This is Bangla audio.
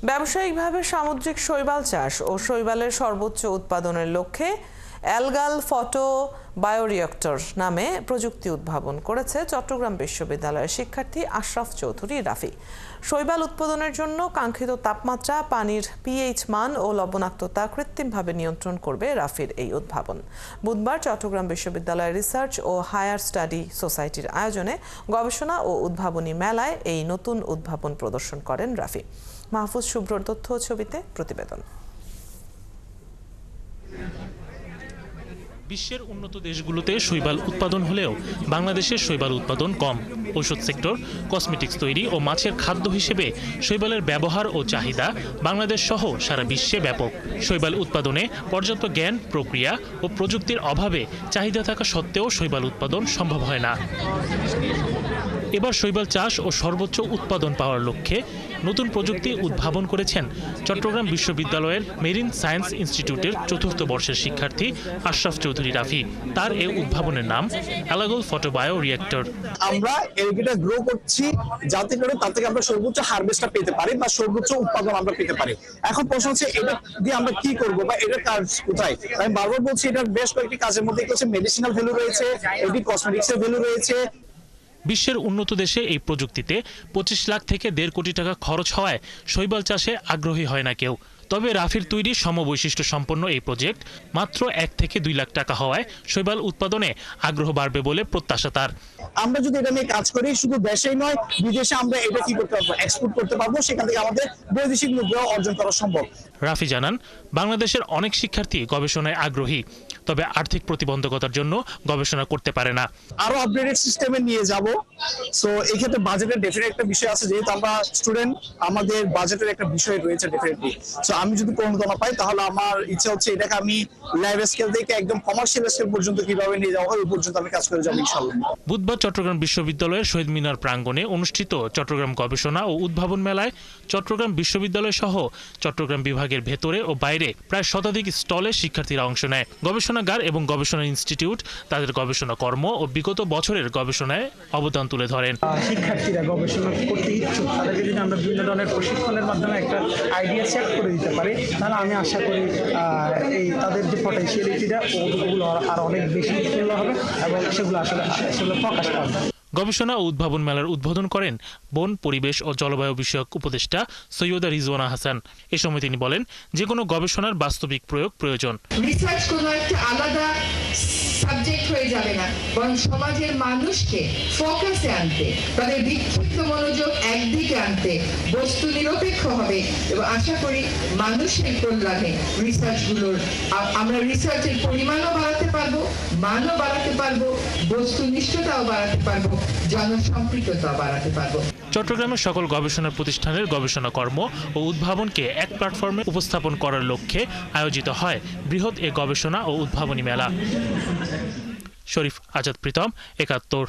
ব্যবসায়িকভাবে সামুদ্রিক শৈবাল চাষ ও শৈবালের সর্বোচ্চ উৎপাদনের লক্ষ্যে অ্যালগাল ফটো বায়োরিয়েক্টর নামে প্রযুক্তি উদ্ভাবন করেছে চট্টগ্রাম বিশ্ববিদ্যালয়ের শিক্ষার্থী আশরাফ চৌধুরী রাফি। শৈবাল উৎপাদনের জন্য কাঙ্ক্ষিত তাপমাত্রা, পানির পিএইচ মান ও লবণাক্ততা কৃত্রিমভাবে নিয়ন্ত্রণ করবে রাফির এই উদ্ভাবন। বুধবার চট্টগ্রাম বিশ্ববিদ্যালয়ের রিসার্চ ও হায়ার স্টাডি সোসাইটির আয়োজনে গবেষণা ও উদ্ভাবনী মেলায় এই নতুন উদ্ভাবন প্রদর্শন করেন রাফি। মাহফুজ শুভ্রর তথ্য ছবিতে প্রতিবেদন। বিশ্বের উন্নত দেশগুলোতে শৈবাল উৎপাদন হলেও বাংলাদেশের শৈবাল উৎপাদন কম। ঔষধ সেক্টর, কসমেটিক্স তৈরি ও মাছের খাদ্য হিসেবে শৈবালের ব্যবহার ও চাহিদা বাংলাদেশ সহ সারা বিশ্বে ব্যাপক। শৈবাল উৎপাদনে পর্যাপ্ত জ্ঞান, প্রক্রিয়া ও প্রযুক্তির অভাবে চাহিদা থাকা সত্ত্বেও শৈবাল উৎপাদন সম্ভব হয় না। এবার শৈবাল চাষ ও সর্বোচ্চ উৎপাদন পাওয়ার লক্ষ্যে নতুন প্রযুক্তি উদ্ভাবন করেছেন চট্টগ্রাম বিশ্ববিদ্যালয়ের মেরিন সায়েন্স ইনস্টিটিউটের চতুর্থ বর্ষের শিক্ষার্থী আশরাফ চৌধুরী রাফি। তার এই উদ্ভাবনের নাম অ্যালগাল ফটো বায়োরিয়েক্টর। আমরা এটা গ্রো করছি যাতে করে তার থেকে আমরা সর্বোচ্চ হারভেস্টটা পেতে পারি বা সর্বোচ্চ উৎপাদন আমরা পেতে পারি। এখন প্রশ্ন হচ্ছে এটা দিয়ে আমরা কি করব বা এটার কাজ কোথায়। আমি বারবার বলছি এটার বেশ কয়েকটি কাজের মধ্যে হচ্ছে মেডিসিনাল ভ্যালু রয়েছে, এটি কসমেটিক্সের ভ্যালু রয়েছে। বিশ্বের উন্নত দেশে এই প্রযুক্তিতে 25 লাখ থেকে 1.5 কোটি টাকা খরচ হওয়ায় শৈবাল চাষে আগ্রহী হয় না কেউ। তবে রাফির তৈরি সমবৈশিষ্ট্য সম্পন্ন এই প্রজেক্ট মাত্র 1 থেকে 2 লাখ টাকা হওয়ায় শৈবাল উৎপাদনে আগ্রহ বাড়বে বলে প্রত্যাশা তার। আমরা যদি এটা নিয়ে কাজ করি শুধু দেশেই নয় বিদেশে আমরা এটা কি করতে পারবো, এক্সপোর্ট করতে পারবো, সেখান থেকে আমাদের বৈদেশিক মুদ্রা অর্জন করা সম্ভব। রাফি জানান, বাংলাদেশের অনেক শিক্ষার্থী গবেষণায় আগ্রহী, তবে আর্থিক প্রতিবন্ধকতার জন্য গবেষণা করতে পারে না। আরো আপডেটেড সিস্টেমে নিয়ে যাব। সো এই ক্ষেত্রে বাজেটের ডেফিনেট একটা বিষয় আছে, যেহেতু আমরা স্টুডেন্ট, আমাদের বাজেটের একটা বিষয় রয়েছে ডেফিনেটলি। সো আমি যদি প্রণোদনা পাই তাহলে আমার ইচ্ছা হচ্ছে এটাকে আমি ল্যাব স্কেল থেকে একদম কমার্শিয়াল স্কেল পর্যন্ত কিভাবে নিয়ে যাওয়া হয় ওই পর্যন্ত আমি কাজ করে যাবো ইনশাআল্লাহ। বুধবার চট্টগ্রাম বিশ্ববিদ্যালয়ের শহীদ মিনার প্রাঙ্গণে অনুষ্ঠিত চট্টগ্রাম গবেষণা ও উদ্ভাবন মেলায় চট্টগ্রাম বিশ্ববিদ্যালয় সহ চট্টগ্রাম বিভাগের ভেতরে ও বাইরে প্রায় শতাধিক স্টলে শিক্ষার্থীরা অংশ নেয়। গবেষণাগার এবং গবেষণা ইনস্টিটিউট তাদের গবেষণা কর্ম ও বিগত বছরের গবেষণায় অবদান তুলে ধরেন। শিক্ষার্থীরা গবেষণা করতে ইচ্ছুক, তাদেরকে যদি আমরা বিভিন্ন ধরনের প্রশিক্ষণের মাধ্যমে একটা আইডিয়া সেট করে দিতে পারি, তাহলে আমি আশা করি এই তাদের যে পটেনশিয়ালিটিটা ওগুলো আর অনেক বেশি উৎফুল্ল হবে এবং সেগুলো আসলে প্রকাশ পাবে। গবেষণা ও উদ্ভাবন মেলার উদ্বোধন করেন বন, পরিবেশ ও জলবায়ু বিষয়ক উপদেষ্টা সৈয়দা রিজওয়ানা হাসান। এ সময় তিনি বলেন, যে কোনো গবেষণার বাস্তবিক প্রয়োগ প্রয়োজন। রিসার্চ কোনো একটা আলাদা সাবজেক্ট হয়ে যাবে না, বরং সমাজের মানুষকে ফোকাসে আনতে, তাদের বিক্ষিপ্ত মনোযোগ একদিকে আনতে, বস্তু নিরপেক্ষ হবে এবং আশা করি মানুষের কল্যাণে রিসার্চগুলোর আমরা রিসার্চের পরিমাণও বাড়াতে পারবো, মানও বাড়াতে পারবো, বস্তুনিষ্ঠতাও বাড়াতে পারবো, জনসম্পৃক্ততাও বাড়াতে পারবো। চট্টগ্রামের সকল গবেষণা প্রতিষ্ঠানের গবেষণা কর্ম ও উদ্ভাবনকে এক প্ল্যাটফর্মে উপস্থাপন করার লক্ষ্যে আয়োজিত হয় বৃহৎ এ গবেষণা ও উদ্ভাবনী মেলা। শরীফ আজাদ প্রীতম, ৭১।